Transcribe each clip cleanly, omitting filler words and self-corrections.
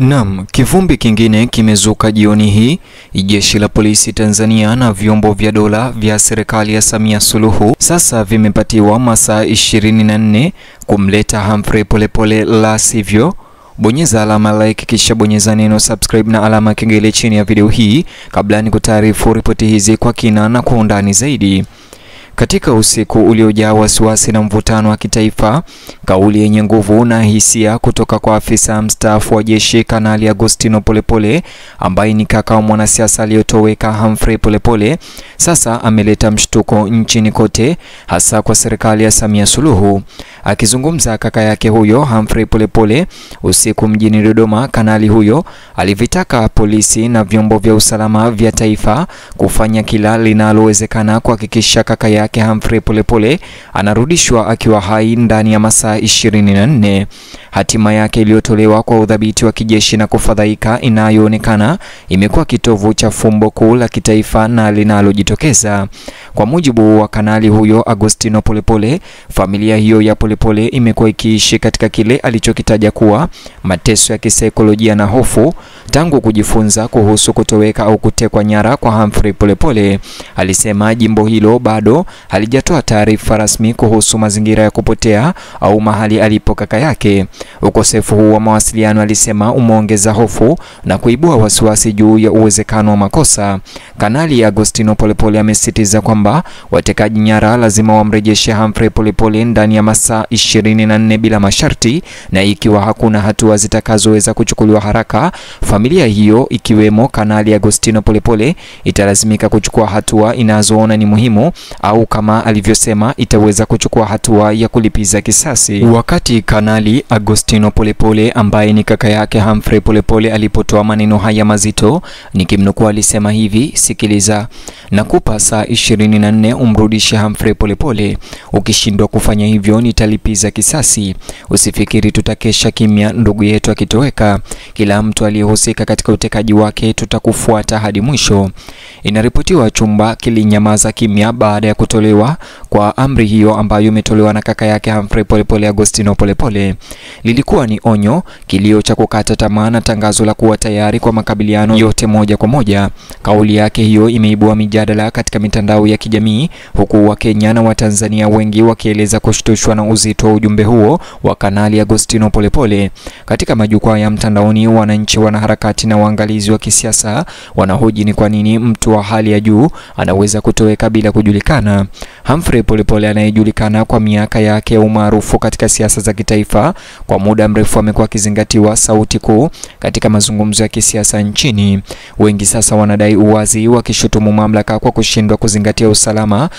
Naam, kivumbi kingine kimezuka jioni hii. Jeshi la polisi Tanzania na vyombo vya dola vya serikali ya Samia Suluhu sasa vimepatiwa masaa 24 kumleta Humphrey Polepole, la sivyo bonyeza alama like kisha bonyeza neno subscribe na alama kengele chini ya video hii kabla ni kutaarifu ripoti hizi kwa kina na kwa undani zaidi. Katika usiku uliojaa wasiwasi na mvutano wa kitaifa, kauli yenye nguvu na hisia kutoka kwa afisa mstaafu wa jeshi Kanali Agostino Polepole, ambaye ni kaka wa mwanasiasa aliyotoweka Humphrey Polepole, sasa ameleta mshtuko nchini kote, hasa kwa serikali ya Samia Suluhu. Akizungumza kaka yake huyo Humphrey Polepole usiku mjini Dodoma, kanali huyo alivitaka polisi na vyombo vya usalama vya taifa kufanya kila linalowezekana kuhakikisha kaka yake Humphrey Polepole anarudishwa akiwa hai ndani ya masaa 24. Hatima yake iliyotolewa kwa udhabiti wa kijeshi na kufadhaika inayoonekana imekuwa kitovu cha fumbo kuu la kitaifa na linalojitokeza. Kwa mujibu wa kanali huyo Agostino Polepole, familia hiyo ya Polepole imekuwa ikiishi katika kile alichokitaja kuwa mateso ya kisaikolojia na hofu tangu kujifunza kuhusu kutoweka au kutekwa nyara kwa Humphrey Polepole. Alisema jimbo hilo bado halijatoa taarifa rasmi kuhusu mazingira ya kupotea au mahali alipo kaka yake. Ukosefu huu wa mawasiliano, alisema, umeongeza hofu na kuibua wasiwasi juu ya uwezekano wa makosa. Kanali Agostino Polepole amesisitiza kwamba watekaji nyara lazima wamrejeshe Humphrey Polepole ndani ya masaa 24 bila masharti, na ikiwa hakuna hatua zitakazoweza kuchukuliwa haraka, familia hiyo ikiwemo Kanali Agostino Polepole italazimika kuchukua hatua inazoona ni muhimu, au kama alivyosema itaweza kuchukua hatua ya kulipiza kisasi. Wakati Kanali Agostino Polepole ambaye ni kaka yake Humphrey Polepole alipotoa maneno haya mazito, nikimnukuu, alisema hivi: sikiliza, nakupa saa 24 umrudishe Humphrey Polepole. Ukishindwa kufanya hivyo nitalipiza kisasi. Usifikiri tutakesha kimya ndugu yetu akitoweka. Kila mtu aliyehusika katika utekaji wake tutakufuata hadi mwisho. Inaripotiwa chumba kilinyamaza kimya baada ya kutolewa kwa amri hiyo ambayo imetolewa na kaka yake Humphrey Polepole, Agostino Polepole. Lilikuwa ni onyo, kilio cha kukata tamaa na tangazo la kuwa tayari kwa makabiliano yote moja kwa moja. Kauli yake hiyo imeibua mijadala katika mitandao ya kijamii, huku Wakenya na Watanzania wengi wakieleza kushtushwa na uzito wa ujumbe huo wa Kanali Agostino Polepole. Katika majukwaa ya mtandaoni, wananchi, wanaharakati na waangalizi wa kisiasa wanahoji ni kwa nini mtu wa hali ya juu anaweza kutoweka bila kujulikana. Humphrey Polepole, anayejulikana kwa miaka yake ya umaarufu katika siasa za kitaifa, kwa muda mrefu amekuwa akizingatiwa sauti kuu katika mazungumzo ya kisiasa nchini. Wengi sasa wanadai uwazi, wakishutumu mamlaka kwa kushindwa kuzingatia usalama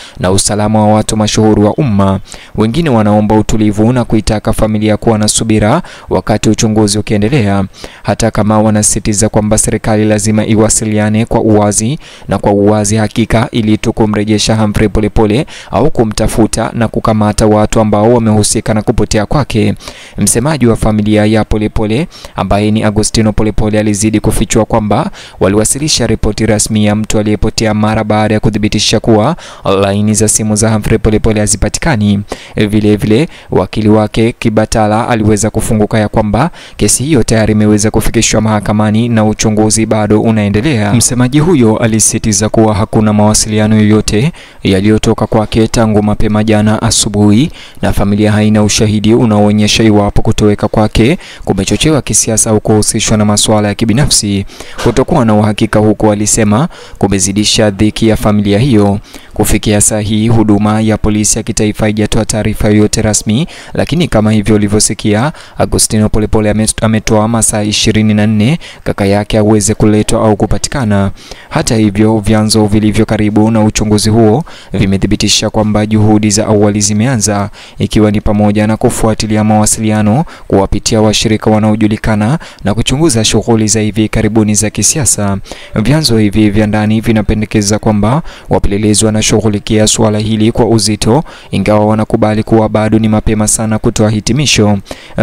wa watu mashuhuri wa umma. Wengine wanaomba utulivu na kuitaka familia kuwa na subira wakati uchunguzi ukiendelea, hata kama wanasisitiza kwamba serikali lazima iwasiliane kwa uwazi na kwa uwazi hakika ili kumrejesha Humphrey Polepole au kumtafuta na kukamata watu ambao wamehusika na kupotea kwake. Msemaji wa familia ya Polepole ambaye ni Agostino Polepole alizidi kufichua kwamba waliwasilisha ripoti rasmi ya mtu aliyepotea mara baada ya kudhibitisha kuwa laini za simu za Humphrey Polepole hazipatikani. Vile vile wakili wake Kibatala aliweza kufunguka ya kwamba kesi hiyo tayari imeweza kufikishwa mahakamani na uchunguzi bado unaendelea. Msemaji huyo alisisitiza kuwa hakuna mawasiliano yoyote yaliyotoka kwake tangu mapema jana asubuhi, na familia haina ushahidi unaoonyesha iwapo kutoweka kwake kumechochewa kisiasa au kuhusishwa na masuala ya kibinafsi. Kutokuwa na uhakika huko, alisema, kumezidisha dhiki ya familia hiyo. Kufikia saa hii, huduma ya polisi ya kitaifa haijatoa taarifa yoyote rasmi, lakini kama hivyo ulivyosikia, Agostino Polepole ametoa masaa 24 kaka yake aweze kuletwa au kupatikana. Hata hivyo, vyanzo vilivyo karibu na uchunguzi huo vimethibitisha kwamba juhudi za awali zimeanza, ikiwa ni pamoja na kufuatilia mawasiliano, kuwapitia washirika wanaojulikana na kuchunguza shughuli za hivi karibuni za kisiasa. Vyanzo hivi vya ndani vinapendekeza kwamba wapelelezi wana wanashughulikia suala hili kwa uzito, ingawa wanakubali kuwa bado ni mapema sana kutoa hitimisho.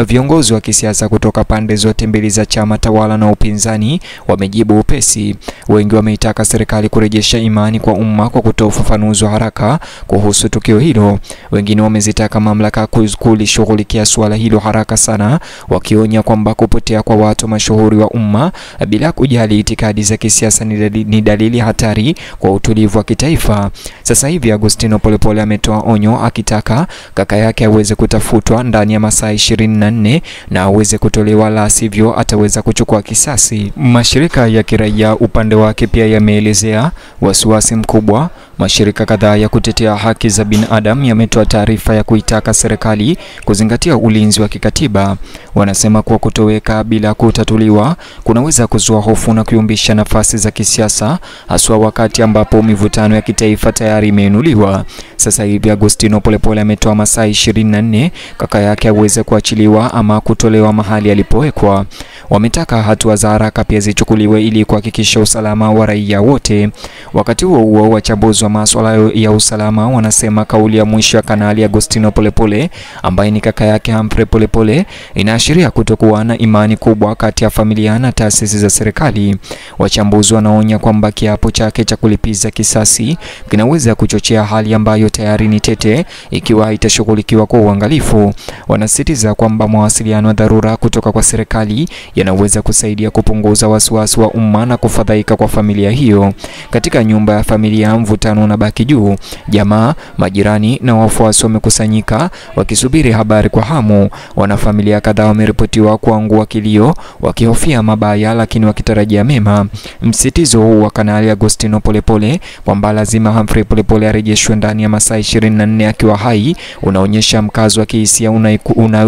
Viongozi wa kisiasa kutoka pande zote mbili za chama tawala na upinzani wamejibu upesi. Wengi wameitaka serikali kurejesha imani kwa umma kwa kutoa ufafanuzi wa haraka kuhusu tukio hilo. Wengine wamezitaka mamlaka kulishughulikia suala hilo haraka sana, wakionya kwamba kupotea kwa watu mashuhuri wa umma bila kujali itikadi za kisiasa ni dalili hatari kwa utulivu wa kitaifa. Sasa hivi Agustino Polepole ametoa onyo akitaka kaka yake aweze kutafutwa ndani ya masaa 24 na aweze kutolewa, la sivyo ataweza kuchukua kisasi. Mashirika ya kiraia upande wake pia yameelezea wasiwasi mkubwa. Mashirika kadhaa ya kutetea haki za binadamu yametoa taarifa ya kuitaka serikali kuzingatia ulinzi wa kikatiba. Wanasema kuwa kutoweka bila kutatuliwa kunaweza kuzua hofu na kuyumbisha nafasi za kisiasa, haswa wakati ambapo mivutano ya kitaifa tayari imeinuliwa. Sasa hivi Agustino Polepole ametoa masaa 24 kaka yake aweze kuachiliwa ama kutolewa mahali alipowekwa. Wametaka hatua za haraka pia zichukuliwe ili kuhakikisha usalama wa raia wote. Wakati huo wachambuzi wa masuala ya usalama wanasema kauli ya mwisho ya Kanali Agustino Polepole ambaye ni kaka yake Humphrey Polepole inaashiria kutokuwa na imani kubwa kati ya familia na taasisi za serikali. Wachambuzi wanaonya kwamba kiapo chake cha kulipiza kisasi kinaweza kuchochea hali ambayo tayari ni tete ikiwa haitashughulikiwa kwa uangalifu. Wanasisitiza kwamba mawasiliano ya dharura kutoka kwa serikali yanaweza kusaidia kupunguza wasiwasi wa umma na kufadhaika kwa familia hiyo. Katika nyumba ya familia mvutano unabaki juu. Jamaa, majirani na wafuasi wamekusanyika wakisubiri habari kwa hamu. Wanafamilia kadhaa wameripotiwa kuangua kilio wakihofia mabaya lakini wakitarajia mema. Msitizo huu wa Kanali Agustino Polepole kwamba lazima Humphrey Polepole arejeshwe ndani ya masaa 24 akiwa hai unaonyesha mkazo wa kihisia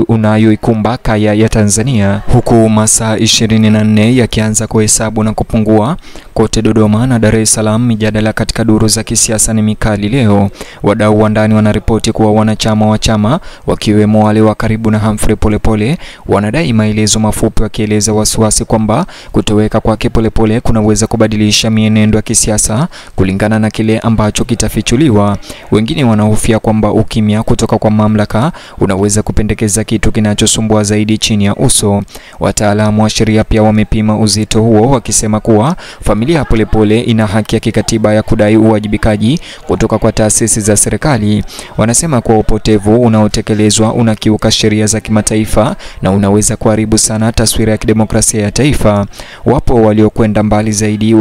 unayoikumba kaya ya Tanzania, huku masaa 24 yakianza kuhesabu na kupungua. Kote Dodoma na Dar es Salaam mijadala katika duru za kisiasa ni mikali leo. Wadau wa ndani wanaripoti kuwa wanachama wa chama wakiwemo wale wa karibu na Humphrey Polepole wanadai maelezo mafupi, wakieleza wasiwasi kwamba kutoweka kwake Polepole kunaweza kubadilisha mienendo ya kisiasa kulingana na kile ambacho kitafichuliwa. Wengine wanahofia kwamba ukimya kutoka kwa mamlaka unaweza kupendekeza kitu kinachosumbua zaidi chini ya uso. Wataalamu wa sheria pia wamepima uzito huo, wakisema kuwa familia ya Polepole ina haki ya kikatiba ya kudai uwajibikaji kutoka kwa taasisi za serikali. Wanasema kuwa upotevu unaotekelezwa unakiuka sheria za kimataifa na unaweza kuharibu sana taswira ya kidemokrasia ya taifa. Wapo waliokwenda mbali zaidi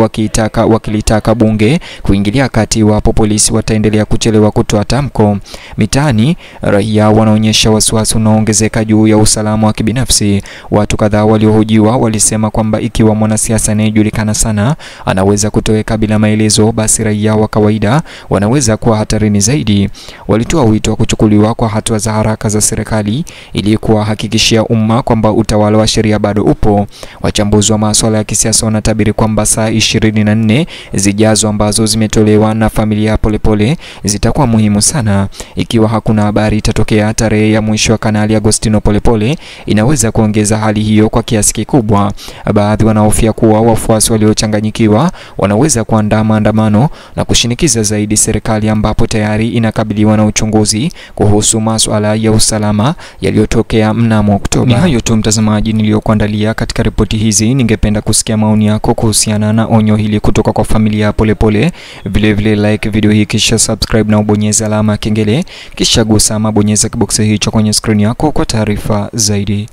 wakilitaka bunge kuingilia kati wapo polisi wataendelea kuchelewa kutoa tamko. Mitaani raia wanaonyesha wasiwasi unaoongezeka juu ya usalama wa kibinafsi. Watu kadhaa waliohojiwa walisema kwamba ikiwa mwanasiasa anayejulikana sana anaweza kutoweka bila maelezo, basi raia wa kawaida wanaweza kuwa hatarini zaidi. Walitoa wito wa kuchukuliwa kwa hatua za haraka za serikali ili kuhakikishia umma kwamba utawala wa sheria bado upo. Wachambuzi wa masuala ya kisiasa wanatabiri kwamba saa 24 zijazo ambazo zimetolewa na familia ya Polepole zitakuwa muhimu sana. Ikiwa hakuna habari itatokea, tarehe ya mwisho wa Kanali Agustino Polepole inaweza kuongeza hali hiyo kwa kiasi kikubwa. Baadhi wanahofia kuwa wafuasi waliochanganyikiwa wanaweza kuandaa maandamano na kushinikiza zaidi serikali ambapo tayari inakabiliwa na uchunguzi kuhusu masuala ya usalama yaliyotokea mnamo Oktoba. Ni hayo tu mtazamaji niliyokuandalia katika ripoti hizi. Ningependa kusikia maoni yako kuhusiana na onyo hili kutoka kwa familia ya Polepole. Vile like video hii kisha subscribe na ubonyeze alama ya kengele, kisha gusa ama bonyeza kiboksi hicho kwenye screen yako kwa taarifa zaidi.